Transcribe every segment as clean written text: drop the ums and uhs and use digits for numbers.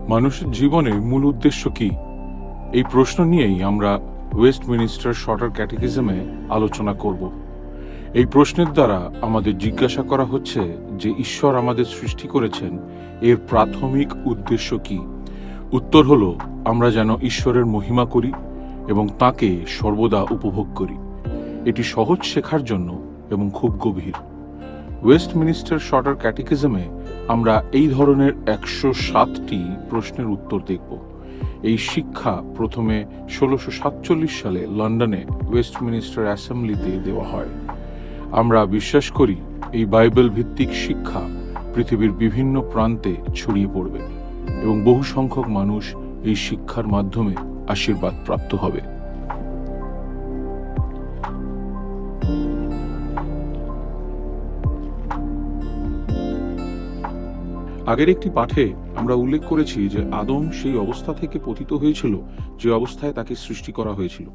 মানুষের জীবনে মূল উদ্দেশ্য কি? এই প্রশ্ন নিয়েই আমরা ওয়েস্টমিনিস্টার শর্টার ক্যাটেকিজমে আলোচনা করব। এই প্রশ্নের দ্বারা আমাদের জিজ্ঞাসা করা হচ্ছে যে ঈশ্বর আমাদের সৃষ্টি করেছেন, এর প্রাথমিক উদ্দেশ্য কি? উত্তর হলো, আমরা যেন ঈশ্বরের মহিমা করি এবং তাকে সর্বদা উপভোগ করি। এটি সহজ শেখার জন্য এবং খুব গভীর। ওয়েস্টমিনিস্টার শর্টার ক্যাটেকিজমে আমরা এই ধরনের 107টি প্রশ্নের উত্তর দেখব। এই শিক্ষা প্রথমে 1647 সালে লন্ডনে ওয়েস্টমিনিস্টার অ্যাসেম্বলিতে দেওয়া হয়। আমরা বিশ্বাস করি এই বাইবেল ভিত্তিক শিক্ষা পৃথিবীর বিভিন্ন প্রান্তে ছড়িয়ে পড়বে এবং বহু সংখ্যক মানুষ এই শিক্ষার মাধ্যমে আশীর্বাদ প্রাপ্ত হবে। আগের একটি পাঠে আমরা উল্লেখ করেছি যে আদম সেই অবস্থা থেকে পতিত হয়েছিল যে অবস্থায় তাকে সৃষ্টি করা হয়েছিল।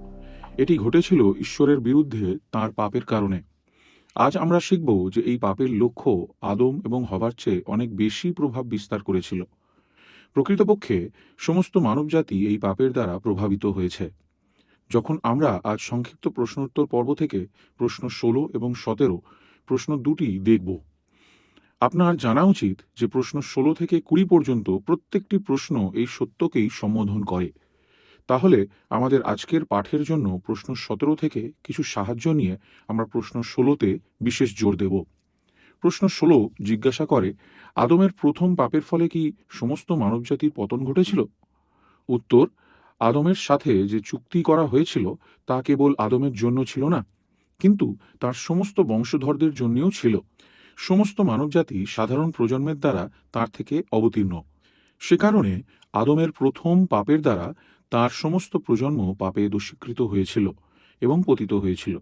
এটি ঘটেছিল ঈশ্বরের বিরুদ্ধে তার পাপের কারণে। আজ আমরা শিখব যে এই পাপের লক্ষ্য আদম এবং হবার চেয়ে অনেক বেশি প্রভাব বিস্তার করেছিল। প্রকৃতপক্ষে সমস্ত মানবজাতি এই পাপের দ্বারা প্রভাবিত হয়েছে। যখন আমরা আজ সংক্ষিপ্ত প্রশ্নোত্তর পর্ব থেকে প্রশ্ন 16 এবং 17 প্রশ্ন দুটি দেখব। আপনার জানা উচিত যে প্রশ্ন 16 থেকে 20 পর্যন্ত প্রত্যেকটি প্রশ্ন এই সত্যকেই সম্বোধন করে। তাহলে আমাদের আজকের পাঠের জন্য প্রশ্ন 17 থেকে কিছু সাহায্য নিয়ে আমরা প্রশ্ন 16তে বিশেষ জোর দেব। প্রশ্ন 16 জিজ্ঞাসা করে, আদমের প্রথম পাপের ফলে কি সমস্ত মানবজাতির পতন ঘটেছিল? উত্তর, আদমের সাথে যে চুক্তি করা হয়েছিল তা কেবল আদমের জন্য ছিল না, কিন্তু তার সমস্ত বংশধরদের জন্যও ছিল। সমস্ত মানবজাতি সাধারণ প্রজন্মের দ্বারা তার থেকে অবতীর্ণ। সে কারণে আদমের প্রথম পাপের দ্বারা তার সমস্ত প্রজন্ম পাপে দোষীকৃত হয়েছিল এবং পতিত হয়েছিল।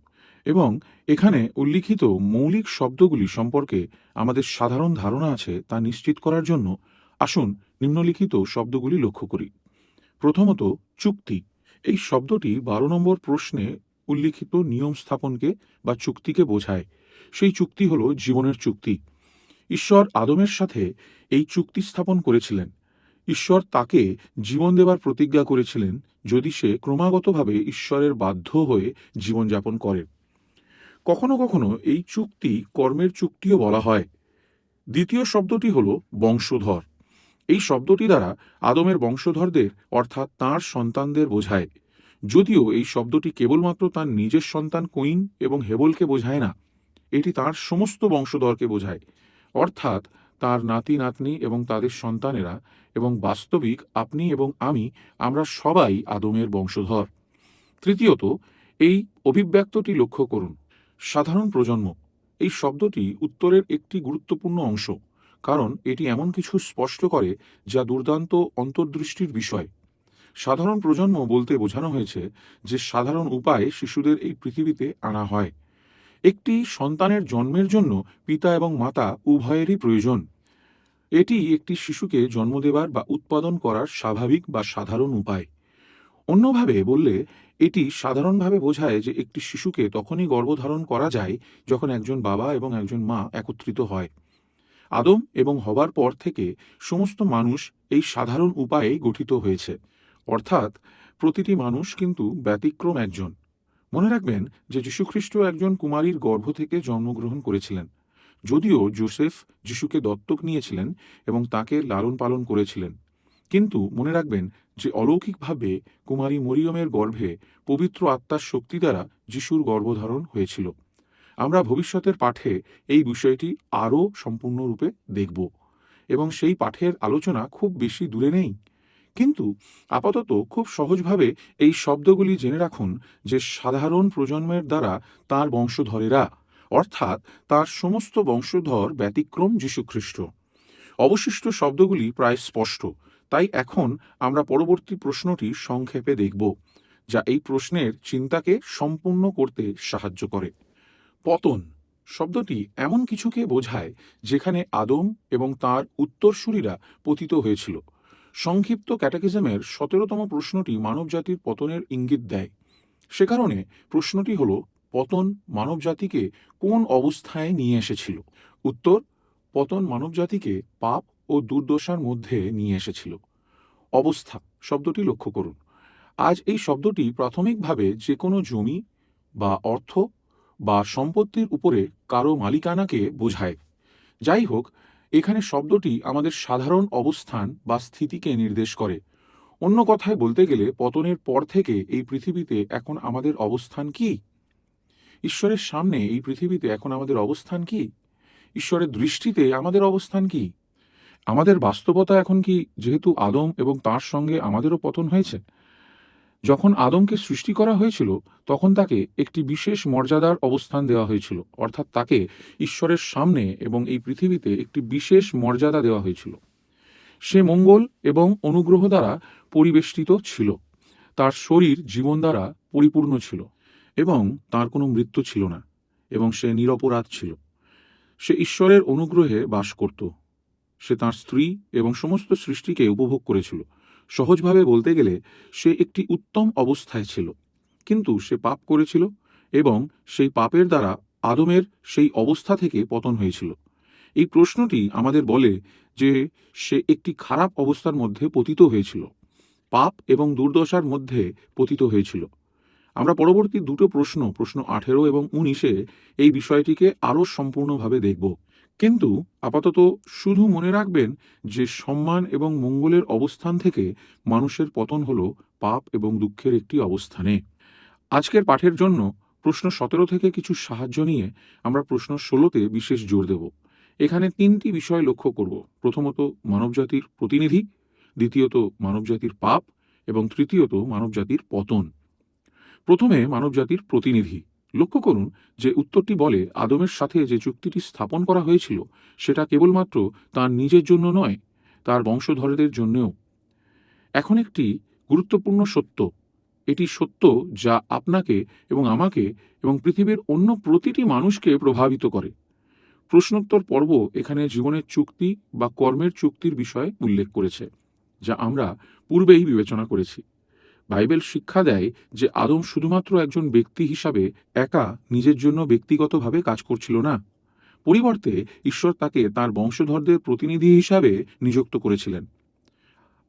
এবং এখানে উল্লিখিত মৌলিক শব্দগুলি সম্পর্কে আমাদের সাধারণ ধারণা আছে তা নিশ্চিত করার জন্য আসুন নিম্নলিখিত শব্দগুলি লক্ষ্য করি। প্রথমত, চুক্তি। এই শব্দটি 12 নম্বর প্রশ্নে উল্লিখিত নিয়ম স্থাপনকে বা চুক্তিকে বোঝায়। সেই চুক্তি হল জীবনের চুক্তি। ঈশ্বর আদমের সাথে এই চুক্তি স্থাপন করেছিলেন। ঈশ্বর তাকে জীবন দেবার প্রতিজ্ঞা করেছিলেন যদি সে ক্রমাগতভাবে ঈশ্বরের বাধ্য হয়ে জীবনযাপন করে। কখনো কখনো এই চুক্তি কর্মের চুক্তিও বলা হয়। দ্বিতীয় শব্দটি হল বংশধর। এই শব্দটি দ্বারা আদমের বংশধরদের অর্থাৎ তাঁর সন্তানদের বোঝায়। যদিও এই শব্দটি কেবলমাত্র তার নিজের সন্তান কইন এবং হেবলকে বোঝায় না, এটি তার সমস্ত বংশধরকে বোঝায়, অর্থাৎ তার নাতি নাতনি এবং তাদের সন্তানেরা, এবং বাস্তবিক আপনি এবং আমরা সবাই আদমের বংশধর। তৃতীয়ত, এই অভিব্যক্তটি লক্ষ্য করুন, সাধারণ প্রজন্ম। এই শব্দটি উত্তরের একটি গুরুত্বপূর্ণ অংশ, কারণ এটি এমন কিছু স্পষ্ট করে যা দুর্দান্ত অন্তর্দৃষ্টির বিষয়। সাধারণ প্রজন্ম বলতে বোঝানো হয়েছে যে সাধারণ উপায়ে শিশুদের এই পৃথিবীতে আনা হয়। একটি সন্তানের জন্মের জন্য পিতা এবং মাতা উভয়েরই প্রয়োজন। এটি একটি শিশুকে জন্ম দেবার বা উৎপাদন করার স্বাভাবিক বা সাধারণ উপায়। অন্যভাবে বললে এটি সাধারণভাবে বোঝায় যে একটি শিশুকে তখনই গর্ভধারণ করা যায় যখন একজন বাবা এবং একজন মা একত্রিত হয়। আদম এবং হবার পর থেকে সমস্ত মানুষ এই সাধারণ উপায়ে গঠিত হয়েছে, অর্থাৎ প্রতিটি মানুষ কিন্তু ব্যতিক্রম একজন। মনে রাখবেন যে যীশুখ্রিস্ট একজন কুমারীর গর্ভ থেকে জন্মগ্রহণ করেছিলেন। যদিও যোসেফ যিশুকে দত্তক নিয়েছিলেন এবং তাকে লালন পালন করেছিলেন, কিন্তু মনে রাখবেন যে অলৌকিকভাবে কুমারী মরিয়মের গর্ভে পবিত্র আত্মার শক্তি দ্বারা যিশুর গর্ভধারণ হয়েছিল। আমরা ভবিষ্যতের পাঠে এই বিষয়টি আরও সম্পূর্ণরূপে দেখব এবং সেই পাঠের আলোচনা খুব বেশি দূরে নেই। কিন্তু আপাতত খুব সহজভাবে এই শব্দগুলি জেনে রাখুন যে সাধারণ প্রজন্মের দ্বারা তার বংশধরেরা, অর্থাৎ তার সমস্ত বংশধর ব্যতিক্রম যীশুখ্রিস্ট। অবশিষ্ট শব্দগুলি প্রায় স্পষ্ট, তাই এখন আমরা পরবর্তী প্রশ্নটি সংক্ষেপে দেখব, যা এই প্রশ্নের চিন্তাকে সম্পূর্ণ করতে সাহায্য করে। পতন শব্দটি এমন কিছুকে বোঝায় যেখানে আদম এবং তার উত্তরসূরিরা পতিত হয়েছিল। সংক্ষিপ্ত ক্যাটেকিজমের 17তম প্রশ্নটি মানবজাতির পতনের ইঙ্গিত দেয়। সে কারণে প্রশ্নটি হল, পতন মানবজাতিকে কোন অবস্থায় নিয়ে এসেছিল? উত্তর, পতন মানবজাতিকে পাপ ও দুর্দশার মধ্যে নিয়ে এসেছিল। অবস্থা শব্দটি লক্ষ্য করুন। আজ এই শব্দটি প্রাথমিকভাবে যে কোনো জমি বা অর্থ বা সম্পত্তির উপরে কারো মালিকানাকে বোঝায়। যাই হোক, এখানে শব্দটি আমাদের সাধারণ অবস্থান বা স্থিতিকে নির্দেশ করে। অন্য কথায় বলতে গেলে পতনের পর থেকে এই পৃথিবীতে এখন আমাদের অবস্থান কি? ঈশ্বরের সামনে এই পৃথিবীতে এখন আমাদের অবস্থান কি? ঈশ্বরের দৃষ্টিতে আমাদের অবস্থান কি? আমাদের বাস্তবতা এখন কি, যেহেতু আদম এবং তার সঙ্গে আমাদেরও পতন হয়েছে? যখন আদমকে সৃষ্টি করা হয়েছিল তখন তাকে একটি বিশেষ মর্যাদার অবস্থান দেওয়া হয়েছিল, অর্থাৎ তাকে ঈশ্বরের সামনে এবং এই পৃথিবীতে একটি বিশেষ মর্যাদা দেওয়া হয়েছিল। সে মঙ্গল এবং অনুগ্রহ দ্বারা পরিবেষ্টিত ছিল। তার শরীর জীবন দ্বারা পরিপূর্ণ ছিল এবং তার কোনো মৃত্যু ছিল না, এবং সে নিরপরাধ ছিল। সে ঈশ্বরের অনুগ্রহে বাস করত। সে তার স্ত্রী এবং সমস্ত সৃষ্টিকে উপভোগ করেছিল। সহজভাবে বলতে গেলে সে একটি উত্তম অবস্থায় ছিল, কিন্তু সে পাপ করেছিল এবং সেই পাপের দ্বারা আদমের সেই অবস্থা থেকে পতন হয়েছিল। এই প্রশ্নটি আমাদের বলে যে সে একটি খারাপ অবস্থার মধ্যে পতিত হয়েছিল, পাপ এবং দুর্দশার মধ্যে পতিত হয়েছিল। আমরা পরবর্তী দুটো প্রশ্ন 18 এবং 19-এ এই বিষয়টিকে আরও সম্পূর্ণভাবে দেখব। কিন্তু আপাতত শুধু মনে রাখবেন যে সম্মান এবং মঙ্গলের অবস্থান থেকে মানুষের পতন হল পাপ এবং দুঃখের একটি অবস্থানে। আজকের পাঠের জন্য প্রশ্ন 17 থেকে কিছু সাহায্য নিয়ে আমরা প্রশ্ন 16-তে বিশেষ জোর দেব। এখানে 3টি বিষয় লক্ষ্য করব। প্রথমত মানবজাতির প্রতিনিধি, দ্বিতীয়ত মানবজাতির পাপ এবং তৃতীয়ত মানবজাতির পতন। প্রথমে মানবজাতির প্রতিনিধি। লক্ষ্য করুন যে উত্তরটি বলে আদমের সাথে যে চুক্তিটি স্থাপন করা হয়েছিল সেটা কেবলমাত্র তার নিজের জন্য নয়, তার বংশধরদের জন্যও। এখন একটি গুরুত্বপূর্ণ সত্য, এটি সত্য যা আপনাকে এবং আমাকে এবং পৃথিবীর অন্য প্রতিটি মানুষকে প্রভাবিত করে। প্রশ্নোত্তর পর্ব এখানে জীবনের চুক্তি বা কর্মের চুক্তির বিষয়ে উল্লেখ করেছে, যা আমরা পূর্বেই বিবেচনা করেছি। বাইবেল শিক্ষা দেয় যে আদম শুধুমাত্র একজন ব্যক্তি হিসাবে একা নিজের জন্য ব্যক্তিগতভাবে কাজ করছিল না। পরিবর্তে ঈশ্বর তাকে তার বংশধরদের প্রতিনিধি হিসাবে নিযুক্ত করেছিলেন।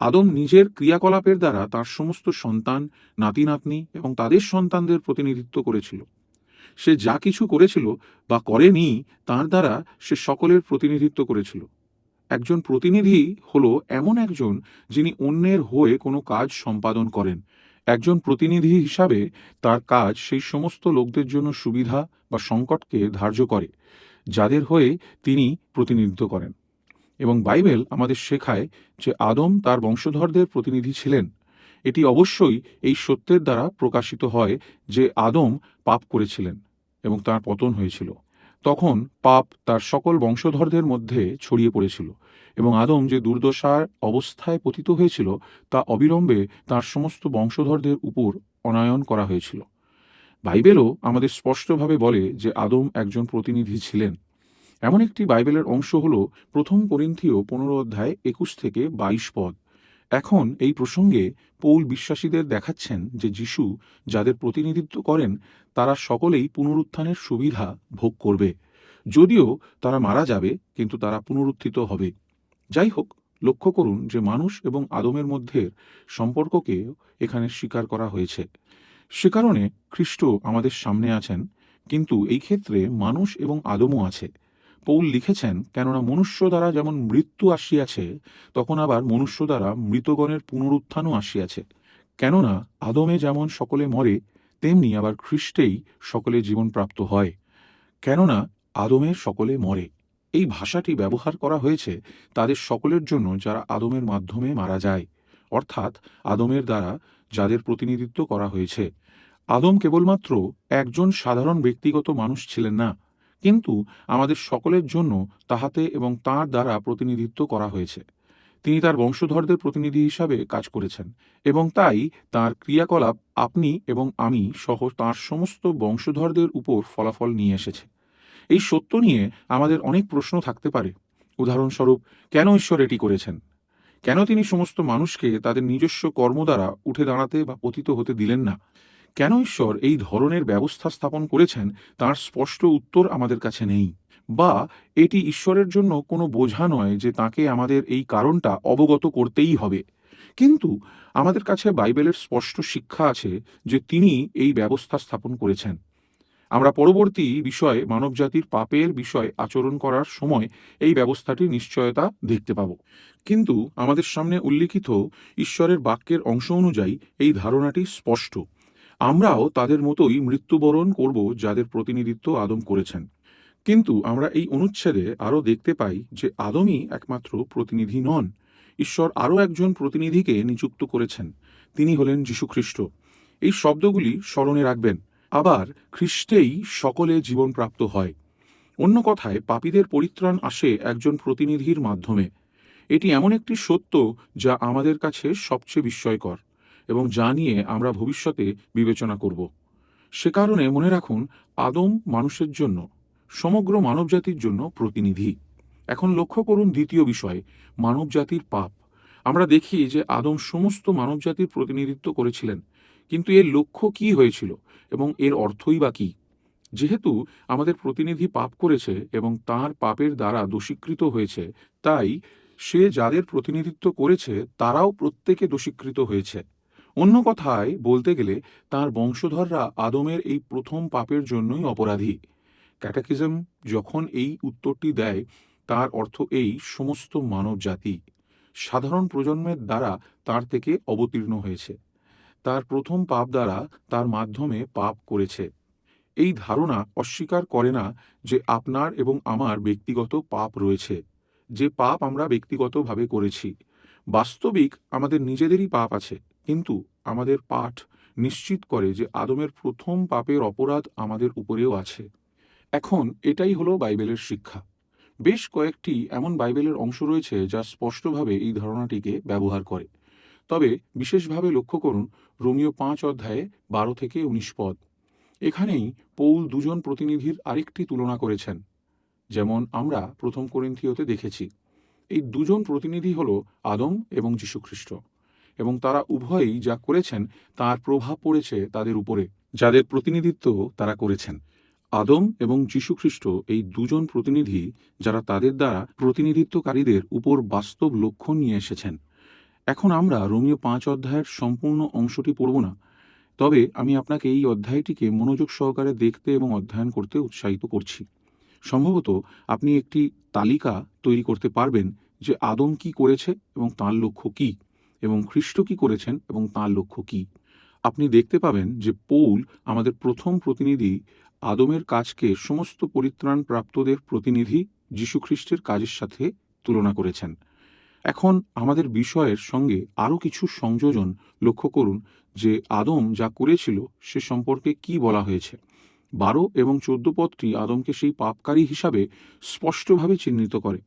আদম নিজের ক্রিয়াকলাপের দ্বারা তার সমস্ত সন্তান, নাতি নাতনি এবং তাদের সন্তানদের প্রতিনিধিত্ব করেছিল। সে যা কিছু করেছিল বা করেনি তার দ্বারা সে সকলের প্রতিনিধিত্ব করেছিল। একজন প্রতিনিধি হলো এমন একজন যিনি অন্যের হয়ে কোনো কাজ সম্পাদন করেন। একজন প্রতিনিধি হিসাবে তার কাজ সেই সমস্ত লোকদের জন্য সুবিধা বা সংকটকে ধার্য করে যাদের হয়ে তিনি প্রতিনিধিত্ব করেন। এবং বাইবেল আমাদের শেখায় যে আদম তার বংশধরদের প্রতিনিধি ছিলেন। এটি অবশ্যই এই সত্যের দ্বারা প্রকাশিত হয় যে আদম পাপ করেছিলেন এবং তার পতন হয়েছিল। তখন পাপ তার সকল বংশধরদের মধ্যে ছড়িয়ে পড়েছিল এবং আদম যে দুর্দশার অবস্থায় পতিত হয়েছিল তা অবিলম্বে তার সমস্ত বংশধরদের উপর অনায়ন করা হয়েছিল। বাইবেলও আমাদের স্পষ্টভাবে বলে যে আদম একজন প্রতিনিধি ছিলেন। এমন একটি বাইবেলের অংশ হল 1 করিন্থীয় 15-21 পদ। এখন এই প্রসঙ্গে পৌল বিশ্বাসীদের দেখাচ্ছেন যে যিশু যাদের প্রতিনিধিত্ব করেন তারা সকলেই পুনরুত্থানের সুবিধা ভোগ করবে, যদিও তারা মারা যাবে কিন্তু তারা পুনরুত্থিত হবে। যাই হোক, লক্ষ্য করুন যে মানুষ এবং আদমের মধ্যে সম্পর্ককে এখানে স্বীকার করা হয়েছে। সে কারণে খ্রিস্ট আমাদের সামনে আছেন, কিন্তু এই ক্ষেত্রে মানুষ এবং আদমও আছে। পৌল লিখেছেন, কেননা মনুষ্য দ্বারা যেমন মৃত্যু আসিয়াছে তখন আবার মনুষ্য দ্বারা মৃতগণের পুনরুত্থানও আসিয়াছে। কেননা আদমে যেমন সকলে মরে তেমনি আবার খ্রিস্টেই সকলে জীবনপ্রাপ্ত হয়। কেননা আদমের সকলে মরে, এই ভাষাটি ব্যবহার করা হয়েছে তাদের সকলের জন্য যারা আদমের মাধ্যমে মারা যায়, অর্থাৎ আদমের দ্বারা যাদের প্রতিনিধিত্ব করা হয়েছে। আদম কেবলমাত্র একজন সাধারণ ব্যক্তিগত মানুষ ছিলেন না, কিন্তু আমাদের সকলের জন্য তাহাতে এবং তাঁর দ্বারা প্রতিনিধিত্ব করা হয়েছে। তিনি তার বংশধরদের প্রতিনিধি হিসাবে কাজ করেছেন এবং তাই তার ক্রিয়াকলাপ আপনি এবং আমি সহ তাঁর সমস্ত বংশধরদের উপর ফলাফল নিয়ে এসেছে। এই সত্য নিয়ে আমাদের অনেক প্রশ্ন থাকতে পারে। উদাহরণস্বরূপ, কেন ঈশ্বর এটি করেছেন? কেন তিনি সমস্ত মানুষকে তাদের নিজস্ব কর্ম দ্বারা উঠে দাঁড়াতে বা পতিত হতে দিলেন না? কেন ঈশ্বর এই ধরনের ব্যবস্থা স্থাপন করেছেন তার স্পষ্ট উত্তর আমাদের কাছে নেই। বা এটি ঈশ্বরের জন্য কোনো বোঝা নয় যে তাকে আমাদের এই কারণটা অবগত করতেই হবে। কিন্তু আমাদের কাছে বাইবেলের স্পষ্ট শিক্ষা আছে যে তিনি এই ব্যবস্থা স্থাপন করেছেন। আমরা পরবর্তী বিষয়ে মানবজাতির পাপের বিষয়ে আচরণ করার সময় এই ব্যবস্থাটির নিশ্চয়তা দেখতে পাব। কিন্তু আমাদের সামনে উল্লিখিত ঈশ্বরের বাক্যের অংশ অনুযায়ী এই ধারণাটি স্পষ্ট। আমরাও তাদের মতোই মৃত্যুবরণ করব যাদের প্রতিনিধিত্ব আদম করেছেন। কিন্তু আমরা এই অনুচ্ছেদে আরও দেখতে পাই যে আদমই একমাত্র প্রতিনিধি নন। ঈশ্বর আরও একজন প্রতিনিধিকে নিযুক্ত করেছেন। তিনি হলেন যীশুখ্রিস্ট। এই শব্দগুলি স্মরণে রাখবেন। আবার খ্রিস্টেই সকলে জীবন প্রাপ্ত হয়। অন্য কথায় পাপীদের পরিত্রাণ আসে একজন প্রতিনিধির মাধ্যমে। এটি এমন একটি সত্য যা আমাদের কাছে সবচেয়ে বিস্ময়কর এবং যা নিয়ে আমরা ভবিষ্যতে বিবেচনা করব। সে কারণে মনে রাখুন, আদম মানুষের জন্য, সমগ্র মানবজাতির জন্য প্রতিনিধি। এখন লক্ষ্য করুন দ্বিতীয় বিষয়, মানবজাতির পাপ। আমরা দেখি যে আদম সমস্ত মানবজাতির প্রতিনিধিত্ব করেছিলেন, কিন্তু এর লক্ষ্য কি হয়েছিল এবং এর অর্থই বা কি? যেহেতু আমাদের প্রতিনিধি পাপ করেছে এবং তার পাপের দ্বারা দোষীকৃত হয়েছে, তাই সে যাদের প্রতিনিধিত্ব করেছে তারাও প্রত্যেকে দোষীকৃত হয়েছে। অন্য কথায় বলতে গেলে তার বংশধররা আদমের এই প্রথম পাপের জন্যই অপরাধী। ক্যাটেকিজম যখন এই উত্তরটি দেয়, তার অর্থ এই: সমস্ত মানব জাতি সাধারণ প্রজন্মের দ্বারা তার থেকে অবতীর্ণ হয়েছে, তার প্রথম পাপ দ্বারা তার মাধ্যমে পাপ করেছে। এই ধারণা অস্বীকার করে না যে আপনার এবং আমার ব্যক্তিগত পাপ রয়েছে, যে পাপ আমরা ব্যক্তিগতভাবে করেছি। বাস্তবিক আমাদের নিজেদেরই পাপ আছে, কিন্তু আমাদের পাঠ নিশ্চিত করে যে আদমের প্রথম পাপের অপরাধ আমাদের উপরেও আছে। এখন এটাই হলো বাইবেলের শিক্ষা। বেশ কয়েকটি এমন বাইবেলের অংশ রয়েছে যা স্পষ্টভাবে এই ধারণাটিকে ব্যবহার করে। তবে বিশেষভাবে লক্ষ্য করুন রোমীয় 5 অধ্যায়ে 12 থেকে 19 পদ। এখানেই পৌল দুজন প্রতিনিধির আরেকটি তুলনা করেছেন, যেমন আমরা প্রথম করিন্থীয়তে দেখেছি। এই দুজন প্রতিনিধি হল আদম এবং যীশুখ্রিস্ট, এবং তারা উভয়ই যা করেছেন তার প্রভাব পড়েছে তাদের উপরে, যাদের প্রতিনিধিত্ব তারা করেছেন। আদম এবং যীশুখ্রিস্ট এই দুজন প্রতিনিধি যারা তাদের দ্বারা প্রতিনিধিত্বকারীদের উপর বাস্তব লক্ষ্য নিয়ে এসেছেন। এখন আমরা রোমীয় 5 অধ্যায়ের সম্পূর্ণ অংশটি পড়ব না, তবে আমি আপনাকে এই অধ্যায়টিকে মনোযোগ সহকারে দেখতে এবং অধ্যয়ন করতে উৎসাহিত করছি। সম্ভবত আপনি একটি তালিকা তৈরি করতে পারবেন যে আদম কি করেছে এবং তাঁর লক্ষ্য কি, এবং খ্রিস্ট কি করেছেন এবং তাঁর লক্ষ্য কি। আপনি দেখতে পাবেন যে পৌল আমাদের প্রথম প্রতিনিধি আদমের কাজকে সমস্ত পরিত্রাণ প্রাপ্তদের প্রতিনিধি যীশুখ্রিস্টের কাজের সাথে তুলনা করেছেন। এখন আমাদের বিষয়ের সঙ্গে আরও কিছু সংযোজন লক্ষ্য করুন যে আদম যা করেছিল সে সম্পর্কে কি বলা হয়েছে। 12 এবং 14 পদটি আদমকে সেই পাপকারী হিসাবে স্পষ্টভাবে চিহ্নিত করে।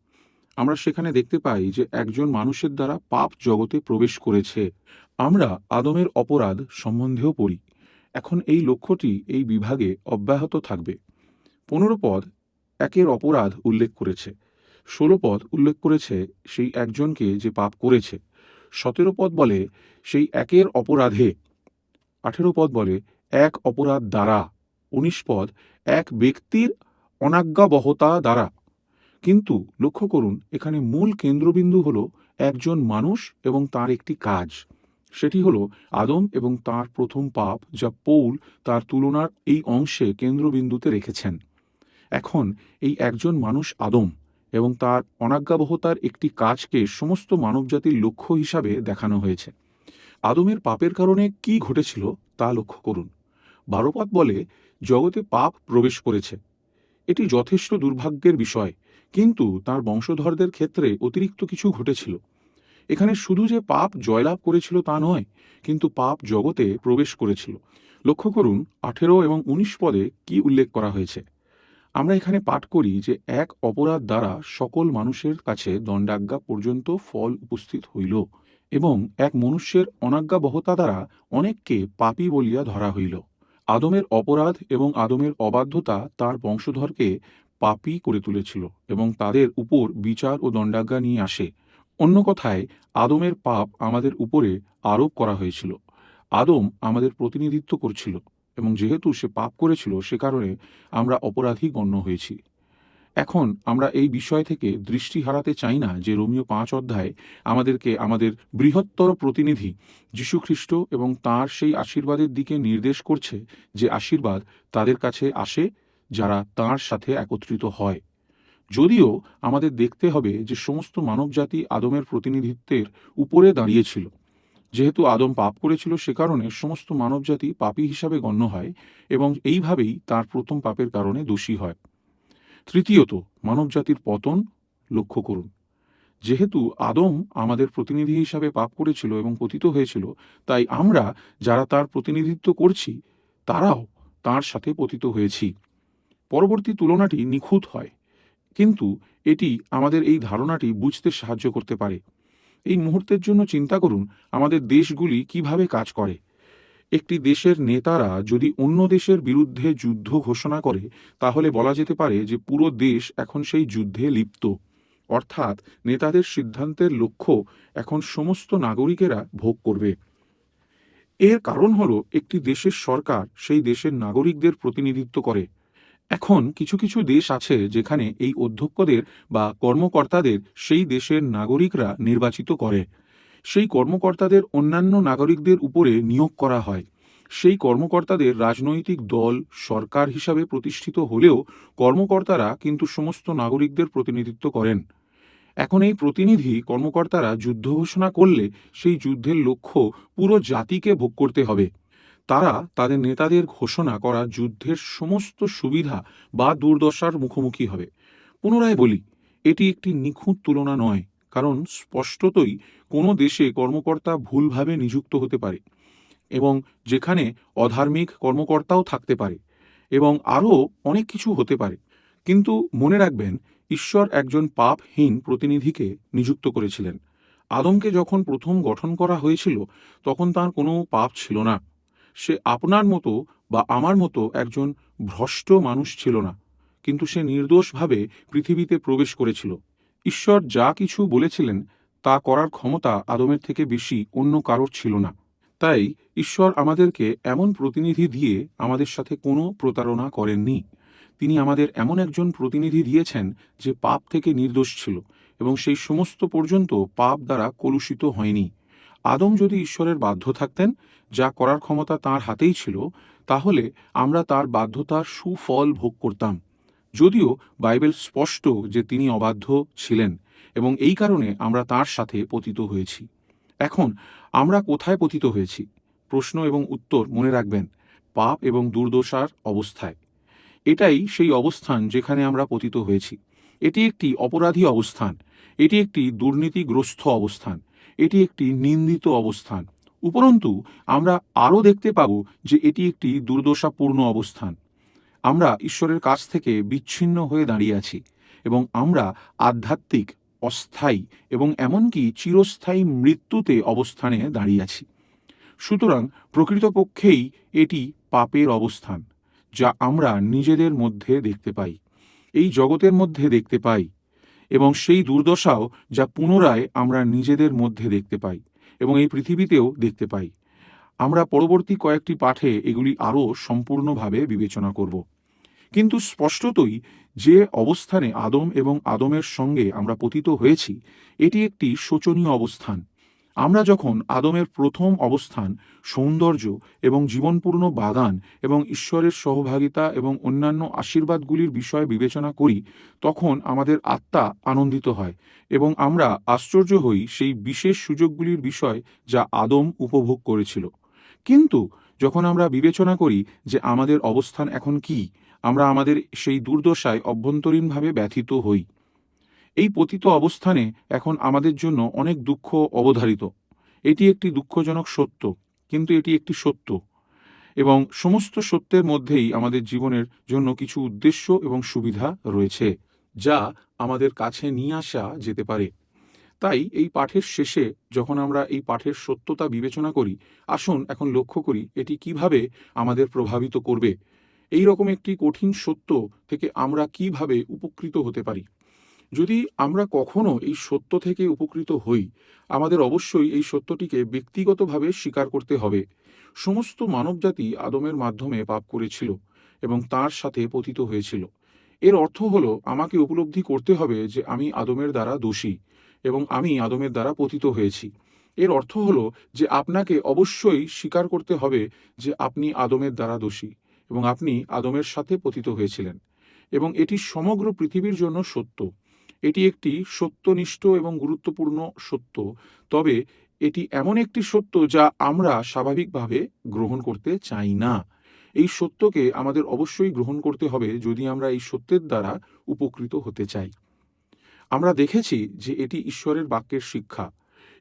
আমরা সেখানে দেখতে পাই যে একজন মানুষের দ্বারা পাপ জগতে প্রবেশ করেছে। আমরা আদমের অপরাধ সম্বন্ধেও পড়ি। এখন এই লক্ষ্যটি এই বিভাগে অব্যাহত থাকবে। 15 পদ একের অপরাধ উল্লেখ করেছে। 16 পদ উল্লেখ করেছে সেই একজনকে যে পাপ করেছে। 17 পদ বলে সেই একের অপরাধে। 18 পদ বলে এক অপরাধ দ্বারা। 19 পদ এক ব্যক্তির অনাজ্ঞাবহতা দ্বারা। কিন্তু লক্ষ্য করুন, এখানে মূল কেন্দ্রবিন্দু হল একজন মানুষ এবং তার একটি কাজ। সেটি হল আদম এবং তার প্রথম পাপ, যা পৌল তার তুলনার এই অংশে কেন্দ্রবিন্দুতে রেখেছেন। এখন এই একজন মানুষ আদম এবং তার অনাজ্ঞাবহতার একটি কাজকে সমস্ত মানবজাতির লক্ষ্য হিসাবে দেখানো হয়েছে। আদমের পাপের কারণে কি ঘটেছিল তা লক্ষ্য করুন। 12 পদ বলে জগতে পাপ প্রবেশ করেছে। এটি যথেষ্ট দুর্ভাগ্যের বিষয়, কিন্তু তার বংশধরদের ক্ষেত্রে অতিরিক্ত কিছু ঘটেছিল। এখানে শুধু যে পাপ জয়লাভ করেছিল তা নয়, কিন্তু পাপ জগতে প্রবেশ করেছিল। লক্ষ্য করুন 18 এবং 19 পদে কি উল্লেখ করা হয়েছে। আমরা এখানে পাঠ করি যে এক অপরাধ দ্বারা সকল মানুষের কাছে দণ্ডাজ্ঞা পর্যন্ত ফল উপস্থিত হইল, এবং এক মনুষ্যের অনাজ্ঞাবহতা দ্বারা অনেককে পাপী বলিয়া ধরা হইল। আদমের অপরাধ এবং আদমের অবাধ্যতা তার বংশধরকে পাপী করে তুলেছিল এবং তাদের উপর বিচার ও দণ্ডাজ্ঞা নিয়ে আসে। অন্য কথায় আদমের পাপ আমাদের উপরে আরোপ করা হয়েছিল। আদম আমাদের প্রতিনিধিত্ব করছিল, এবং যেহেতু সে পাপ করেছিল সে কারণে আমরা অপরাধী গণ্য হয়েছি। এখন আমরা এই বিষয় থেকে দৃষ্টি হারাতে চাই না যে রোমীয় 5 অধ্যায় আমাদেরকে আমাদের বৃহত্তর প্রতিনিধি যীশুখ্রিস্ট এবং তাঁর সেই আশীর্বাদের দিকে নির্দেশ করছে, যে আশীর্বাদ তাদের কাছে আসে যারা তাঁর সাথে একত্রিত হয়। যদিও আমাদের দেখতে হবে যে সমস্ত মানবজাতি আদমের প্রতিনিধিত্বের উপরে দাঁড়িয়েছিল। যেহেতু আদম পাপ করেছিল, সে কারণে সমস্ত মানবজাতি পাপী হিসাবে গণ্য হয় এবং এইভাবেই তার প্রথম পাপের কারণে দোষী হয়। তৃতীয়ত, মানবজাতির পতন লক্ষ্য করুন। যেহেতু আদম আমাদের প্রতিনিধি হিসাবে পাপ করেছিল এবং পতিত হয়েছিল, তাই আমরা যারা তার প্রতিনিধিত্ব করছি তারাও তার সাথে পতিত হয়েছি। পরবর্তী তুলনাটি নিখুঁত হয়, কিন্তু এটি আমাদের এই ধারণাটি বুঝতে সাহায্য করতে পারে। এই মুহূর্তের জন্য চিন্তা করুন আমাদের দেশগুলি কিভাবে কাজ করে। একটি দেশের নেতারা যদি অন্য দেশের বিরুদ্ধে যুদ্ধ ঘোষণা করে, তাহলে বলা যেতে পারে যে পুরো দেশ এখন সেই যুদ্ধে লিপ্ত। অর্থাৎ নেতাদের সিদ্ধান্তের লক্ষ্য এখন সমস্ত নাগরিকেরা ভোগ করবে। এর কারণ হলো একটি দেশের সরকার সেই দেশের নাগরিকদের প্রতিনিধিত্ব করে। এখন কিছু কিছু দেশ আছে যেখানে এই অধ্যক্ষদের বা কর্মকর্তাদের সেই দেশের নাগরিকরা নির্বাচিত করে। সেই কর্মকর্তাদের অন্যান্য নাগরিকদের উপরে নিয়োগ করা হয়। সেই কর্মকর্তাদের রাজনৈতিক দল সরকার হিসাবে প্রতিষ্ঠিত হলেও কর্মকর্তারা কিন্তু সমস্ত নাগরিকদের প্রতিনিধিত্ব করেন। এখন এই প্রতিনিধি কর্মকর্তারা যুদ্ধ ঘোষণা করলে সেই যুদ্ধের লক্ষ্য পুরো জাতিকে ভোগ করতে হবে। তারা তাদের নেতাদের ঘোষণা করা যুদ্ধের সমস্ত সুবিধা বা দুর্দশার মুখোমুখি হবে। পুনরায় বলি, এটি একটি নিখুঁত তুলনা নয়, কারণ স্পষ্টতই কোনো দেশে কর্মকর্তা ভুলভাবে নিযুক্ত হতে পারে এবং যেখানে অধার্মিক কর্মকর্তাও থাকতে পারে এবং আরও অনেক কিছু হতে পারে। কিন্তু মনে রাখবেন, ঈশ্বর একজন পাপহীন প্রতিনিধিকে নিযুক্ত করেছিলেন। আদমকে যখন প্রথম গঠন করা হয়েছিল, তখন তার কোনো পাপ ছিল না। সে আপনার মতো বা আমার মতো একজন ভ্রষ্ট মানুষ ছিল না, কিন্তু সে নির্দোষভাবে পৃথিবীতে প্রবেশ করেছিল। ঈশ্বর যা কিছু বলেছিলেন তা করার ক্ষমতা আদমের থেকে বেশি অন্য কারোর ছিল না। তাই ঈশ্বর আমাদেরকে এমন প্রতিনিধি দিয়ে আমাদের সাথে কোনো প্রতারণা করেননি। তিনি আমাদের এমন একজন প্রতিনিধি দিয়েছেন যে পাপ থেকে নির্দোষ ছিল এবং সেই সমস্ত পর্যন্ত পাপ দ্বারা কলুষিত হয়নি। আদম যদি ঈশ্বরের বাধ্য থাকতেন, যা করার ক্ষমতা তার হাতেই ছিল, তাহলে আমরা তার বাধ্যতার সুফল ভোগ করতাম। যদিও বাইবেল স্পষ্ট যে তিনি অবাধ্য ছিলেন এবং এই কারণে আমরা তার সাথে পতিত হয়েছি। এখন আমরা কোথায় পতিত হয়েছি? প্রশ্ন এবং উত্তর মনে রাখবেন, পাপ এবং দুর্দশার অবস্থায়। এটাই সেই অবস্থান যেখানে আমরা পতিত হয়েছি। এটি একটি অপরাধী অবস্থান, এটি একটি দুর্নীতিগ্রস্ত অবস্থান, এটি একটি নিন্দিত অবস্থান। উপরন্তু আমরা আরও দেখতে পাব যে এটি একটি দুর্দশাপূর্ণ অবস্থান। আমরা ঈশ্বরের কাছ থেকে বিচ্ছিন্ন হয়ে দাঁড়িয়ে আছি এবং আমরা আধ্যাত্মিক, অস্থায়ী এবং এমনকি চিরস্থায়ী মৃত্যুতে অবস্থানে দাঁড়িয়ে আছি। সুতরাং প্রকৃতপক্ষেই এটি পাপের অবস্থান, যা আমরা নিজেদের মধ্যে দেখতে পাই, এই জগতের মধ্যে দেখতে পাই, এবং সেই দুর্দশাও যা পুনরায় আমরা নিজেদের মধ্যে দেখতে পাই এবং এই পৃথিবীতেও দেখতে পাই। আমরা পরবর্তী কয়েকটি পাঠে এগুলি আরও সম্পূর্ণভাবে বিবেচনা করব। কিন্তু স্পষ্টতই যে অবস্থানে আদম এবং আদমের সঙ্গে আমরা পতিত হয়েছি, এটি একটি শোচনীয় অবস্থান। আমরা যখন আদমের প্রথম অবস্থান, সৌন্দর্য এবং জীবনপূর্ণ বাগান এবং ঈশ্বরের সহভাগিতা এবং অন্যান্য আশীর্বাদগুলির বিষয় বিবেচনা করি, তখন আমাদের আত্মা আনন্দিত হয় এবং আমরা আশ্চর্য হই সেই বিশেষ সুযোগগুলির বিষয় যা আদম উপভোগ করেছিল। কিন্তু যখন আমরা বিবেচনা করি যে আমাদের অবস্থান এখন কি, আমরা আমাদের সেই দুর্দশায় অভ্যন্তরীণভাবে ব্যথিত হই। এই পতিত অবস্থানে এখন আমাদের জন্য অনেক দুঃখ অবধারিত। এটি একটি দুঃখজনক সত্য, কিন্তু এটি একটি সত্য এবং সমস্ত সত্যের মধ্যেই আমাদের জীবনের জন্য কিছু উদ্দেশ্য এবং সুবিধা রয়েছে, যা আমাদের কাছে নিয়ে আসা যেতে পারে। তাই এই পাঠের শেষে যখন আমরা এই পাঠের সত্যতা বিবেচনা করি, আসুন এখন লক্ষ্য করি এটি কিভাবে আমাদের প্রভাবিত করবে। এই রকম একটি কঠিন সত্য থেকে আমরা কিভাবে উপকৃত হতে পারি। যদি আমরা কখনো এই সত্য থেকে উপকৃত হই, আমাদের অবশ্যই এই সত্যটিকে ব্যক্তিগতভাবে স্বীকার করতে হবে। সমস্ত মানবজাতি আদমের মাধ্যমে পাপ করেছিল এবং তার সাথে পতিত হয়েছিল। এর অর্থ হলো আমাকে উপলব্ধি করতে হবে যে আমি আদমের দ্বারা দোষী এবং আমি আদমের দ্বারা পতিত হয়েছি। এর অর্থ হলো যে আপনাকে অবশ্যই স্বীকার করতে হবে যে আপনি আদমের দ্বারা দোষী এবং আপনি আদমের সাথে পতিত হয়েছিলেন। এবং এটি সমগ্র পৃথিবীর জন্য সত্য। এটি একটি সত্যনিষ্ঠ এবং গুরুত্বপূর্ণ সত্য। তবে এটি এমন একটি সত্য যা আমরা স্বাভাবিকভাবে গ্রহণ করতে চাই না। এই সত্যকে আমাদের অবশ্যই গ্রহণ করতে হবে যদি আমরা এই সত্যের দ্বারা উপকৃত হতে চাই। আমরা দেখেছি যে এটি ঈশ্বরের বাক্যের শিক্ষা।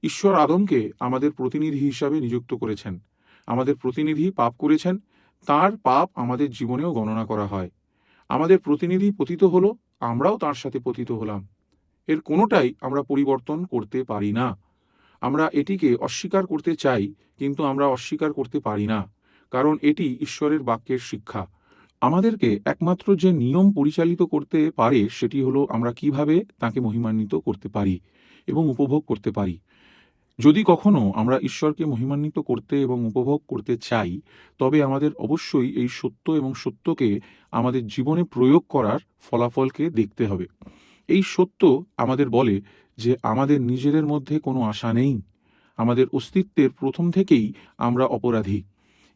ঈশ্বর আদমকে আমাদের প্রতিনিধি হিসাবে নিযুক্ত করেছেন। আমাদের প্রতিনিধি পাপ করেছেন, তার পাপ আমাদের জীবনেও গণনা করা হয়। আমাদের প্রতিনিধি পতিত হলো, আমরাও তার সাথে পতিত হলাম। এর কোনোটাই আমরা পরিবর্তন করতে পারি না। আমরা এটিকে অস্বীকার করতে চাই, কিন্তু আমরা অস্বীকার করতে পারি না, কারণ এটি ঈশ্বরের বাক্যের শিক্ষা। আমাদেরকে একমাত্র যে নিয়ম পরিচালিত করতে পারে সেটি হলো আমরা কিভাবে তাকে মহিমান্বিত করতে পারি এবং উপভোগ করতে পারি। যদি কখনো আমরা ঈশ্বরকে মহিমান্বিত করতে এবং উপভোগ করতে চাই, তবে আমাদের অবশ্যই এই সত্য এবং সত্যকে আমাদের জীবনে প্রয়োগ করার ফলাফলকে দেখতে হবে। এই সত্য আমাদের বলে যে আমাদের নিজেদের মধ্যে কোনো আশা নেই। আমাদের অস্তিত্বের প্রথম থেকেই আমরা অপরাধী।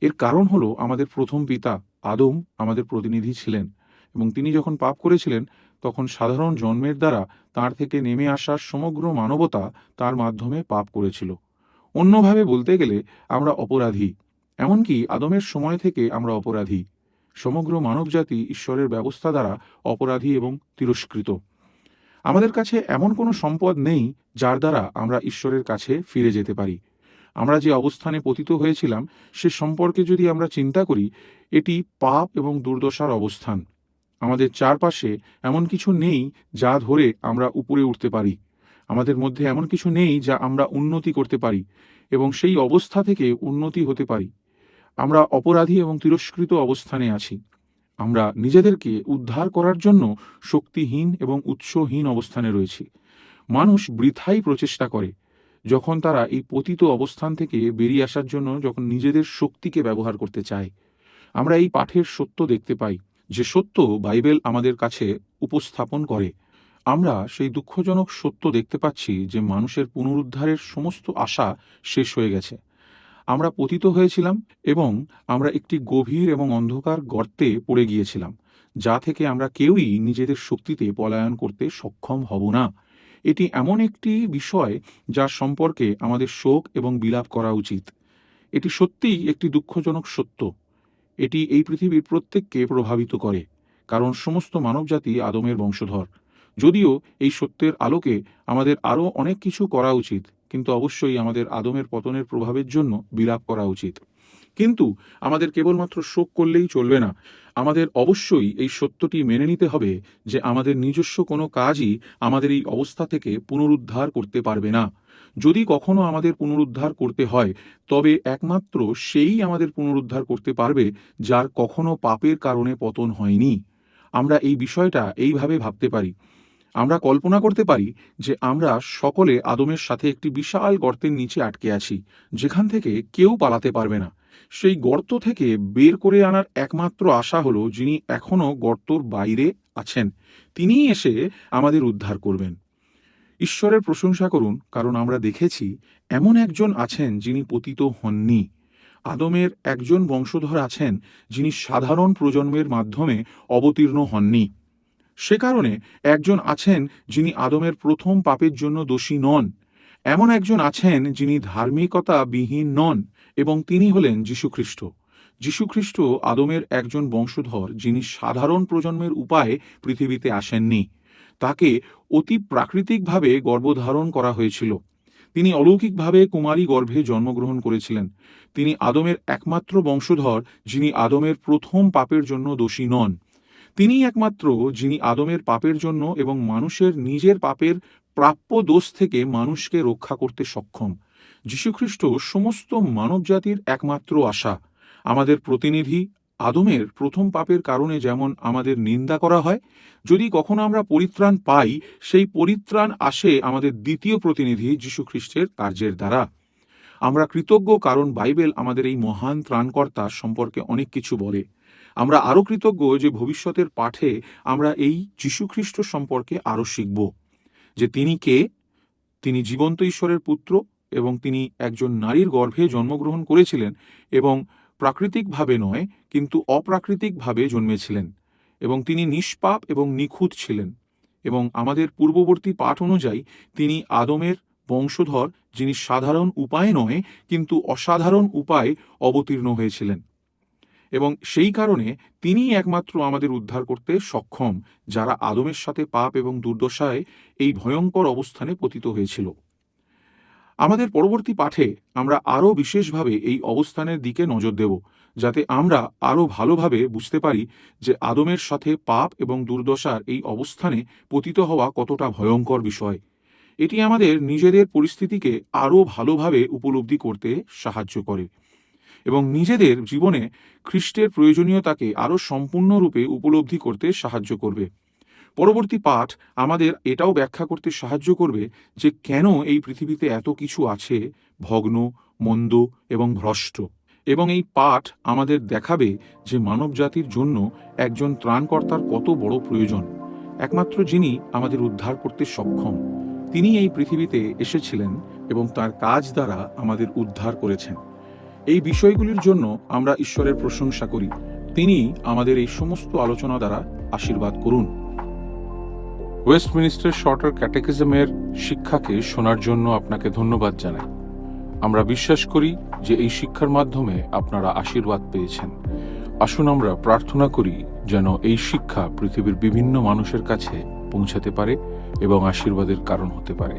এর কারণ হলো আমাদের প্রথম পিতা আদম আমাদের প্রতিনিধি ছিলেন এবং তিনি যখন পাপ করেছিলেন তখন সাধারণ জন্মের দ্বারা তার থেকে নেমে আসা সমগ্র মানবতা তার মাধ্যমে পাপ করেছিল। অন্যভাবে বলতে গেলে আমরা অপরাধী। এমনকি আদমের সময় থেকে আমরা অপরাধী। সমগ্র মানবজাতি ঈশ্বরের ব্যবস্থা দ্বারা অপরাধী এবং তিরস্কৃত। আমাদের কাছে এমন কোনো সম্পদ নেই যার দ্বারা আমরা ঈশ্বরের কাছে ফিরে যেতে পারি। আমরা যে অবস্থানে পতিত হয়েছিলাম সে সম্পর্কে যদি আমরা চিন্তা করি, এটি পাপ এবং দুর্দশার অবস্থান। আমাদের চারপাশে এমন কিছু নেই যা ধরে আমরা উপরে উঠতে পারি। আমাদের মধ্যে এমন কিছু নেই যা আমরা উন্নতি করতে পারি এবং সেই অবস্থা থেকে উন্নতি হতে পারি। আমরা অপরাধী এবং তিরস্কৃত অবস্থানে আছি। আমরা নিজেদেরকে উদ্ধার করার জন্য শক্তিহীন এবং উৎসহীন অবস্থানে রয়েছি। মানুষ বৃথাই প্রচেষ্টা করে যখন তারা এই পতিত অবস্থান থেকে বেরিয়ে আসার জন্য যখন নিজেদের শক্তিকে ব্যবহার করতে চায়। আমরা এই পাঠের সত্য দেখতে পাই, যে সত্য বাইবেল আমাদের কাছে উপস্থাপন করে। আমরা সেই দুঃখজনক সত্য দেখতে পাচ্ছি যে মানুষের পুনরুদ্ধারের সমস্ত আশা শেষ হয়ে গেছে। আমরা পতিত হয়েছিলাম এবং আমরা একটি গভীর এবং অন্ধকার গর্তে পড়ে গিয়েছিলাম, যা থেকে আমরা কেউই নিজেদের শক্তিতে পলায়ন করতে সক্ষম হব না। এটি এমন একটি বিষয় যার সম্পর্কে আমাদের শোক এবং বিলাপ করা উচিত। এটি সত্যিই একটি দুঃখজনক সত্য। এটি এই পৃথিবীর প্রত্যেককে প্রভাবিত করে, কারণ সমস্ত মানবজাতি আদমের বংশধর। যদিও এই সত্যের আলোকে আমাদের আরও অনেক কিছু করা উচিত, কিন্তু অবশ্যই আমাদের আদমের পতনের প্রভাবের জন্য বিলাপ করা উচিত। কিন্তু আমাদের কেবলমাত্র শোক করলেই চলবে না। আমাদের অবশ্যই এই সত্যটি মেনে নিতে হবে যে আমাদের নিজস্ব কোনো কাজই আমাদের এই অবস্থা থেকে পুনরুদ্ধার করতে পারবে না। যদি কখনো আমাদের পুনরুদ্ধার করতে হয়, তবে একমাত্র সেই আমাদের পুনরুদ্ধার করতে পারবে যার কখনো পাপের কারণে পতন হয়নি। আমরা এই বিষয়টা এইভাবে ভাবতে পারি। আমরা কল্পনা করতে পারি যে আমরা সকলে আদমের সাথে একটি বিশাল গর্তের নিচে আটকে আছি, যেখান থেকে কেউ পালাতে পারবে না। সেই গর্ত থেকে বের করে আনার একমাত্র আশা হলো যিনি এখনো গর্তর বাইরে আছেন, তিনিই এসে আমাদের উদ্ধার করবেন। ঈশ্বরের প্রশংসা করুন, কারণ আমরা দেখেছি এমন একজন আছেন যিনি পতিত হননি। আদমের একজন বংশধর আছেন যিনি সাধারণ প্রজন্মের মাধ্যমে অবতীর্ণ হননি। সে কারণে একজন আছেন যিনি আদমের প্রথম পাপের জন্য দোষী নন। এমন একজন আছেন যিনি ধার্মিকতা বিহীন নন, এবং তিনি হলেন যীশুখ্রিস্ট। যীশুখ্রিস্ট আদমের একজন বংশধর যিনি সাধারণ প্রজন্মের উপায়ে পৃথিবীতে আসেননি। তাকে অতি প্রাকৃতিকভাবে গর্ভধারণ করা হয়েছিল। তিনি অলৌকিকভাবে কুমারী গর্ভে জন্মগ্রহণ করেছিলেন। তিনি আদমের একমাত্র বংশধর যিনি আদমের প্রথম পাপের জন্য দোষী নন। তিনিই একমাত্র যিনি আদমের পাপের জন্য এবং মানুষের নিজের পাপের প্রাপ্য দোষ থেকে মানুষকে রক্ষা করতে সক্ষম। যীশুখ্রিস্ট সমস্ত মানবজাতির একমাত্র আশা। আমাদের প্রতিনিধি আদমের প্রথম পাপের কারণে যেমন আমাদের নিন্দা করা হয়, যদি কখনো আমরা পরিত্রাণ পাই, সেই পরিত্রাণ আসে আমাদের দ্বিতীয় প্রতিনিধি যীশুখ্রিস্টের কার্যের দ্বারা। আমরা কৃতজ্ঞ, কারণ বাইবেল আমাদের এই মহান ত্রাণকর্তা সম্পর্কে অনেক কিছু বলে। আমরা আরও কৃতজ্ঞ যে ভবিষ্যতের পাঠে আমরা এই যীশুখ্রিস্ট সম্পর্কে আরও শিখব, যে তিনি কে, তিনি জীবন্ত ঈশ্বরের পুত্র এবং তিনি একজন নারীর গর্ভে জন্মগ্রহণ করেছিলেন এবং প্রাকৃতিকভাবে নয় কিন্তু অপ্রাকৃতিকভাবে জন্মেছিলেন, এবং তিনি নিষ্পাপ এবং নিখুঁত ছিলেন, এবং আমাদের পূর্ববর্তী পাঠ অনুযায়ী তিনি আদমের বংশধর, যিনি সাধারণ উপায়ে নয় কিন্তু অসাধারণ উপায়ে অবতীর্ণ হয়েছিলেন, এবং সেই কারণে তিনিই একমাত্র আমাদের উদ্ধার করতে সক্ষম, যারা আদমের সাথে পাপ এবং দুর্দশায় এই ভয়ঙ্কর অবস্থানে পতিত হয়েছিল। আমাদের পরবর্তী পাঠে আমরা আরও বিশেষভাবে এই অবস্থানের দিকে নজর দেব, যাতে আমরা আরও ভালোভাবে বুঝতে পারি যে আদমের সাথে পাপ এবং দুর্দশার এই অবস্থানে পতিত হওয়া কতটা ভয়ঙ্কর বিষয়। এটি আমাদের নিজেদের পরিস্থিতিকে আরও ভালোভাবে উপলব্ধি করতে সাহায্য করে এবং নিজেদের জীবনে খ্রিস্টের প্রয়োজনীয়তাকে আরও সম্পূর্ণরূপে উপলব্ধি করতে সাহায্য করবে। পরবর্তী পাঠ আমাদের এটাও ব্যাখ্যা করতে সাহায্য করবে যে কেন এই পৃথিবীতে এত কিছু আছে ভগ্ন, মন্দ এবং ভ্রষ্ট, এবং এই পাঠ আমাদের দেখাবে যে মানবজাতির জন্য একজন ত্রাণকর্তার কত বড় প্রয়োজন, একমাত্র যিনি আমাদের উদ্ধার করতে সক্ষম। তিনি এই পৃথিবীতে এসেছিলেন এবং তার কাজ দ্বারা আমাদের উদ্ধার করেছেন। এই বিষয়গুলির জন্য আমরা ঈশ্বরের প্রশংসা করি। তিনি আমাদের এই সমস্ত আলোচনা দ্বারা আশীর্বাদ করুন। ওয়েস্টমিনিস্টার শর্টার ক্যাটেকিজমের শিক্ষাকে শোনার জন্য আপনাকে ধন্যবাদ জানাই। আমরা বিশ্বাস করি যে এই শিক্ষার মাধ্যমে আপনারা আশীর্বাদ পেয়েছেন। আসুন আমরা প্রার্থনা করি যেন এই শিক্ষা পৃথিবীর বিভিন্ন মানুষের কাছে পৌঁছাতে পারে এবং আশীর্বাদের কারণ হতে পারে।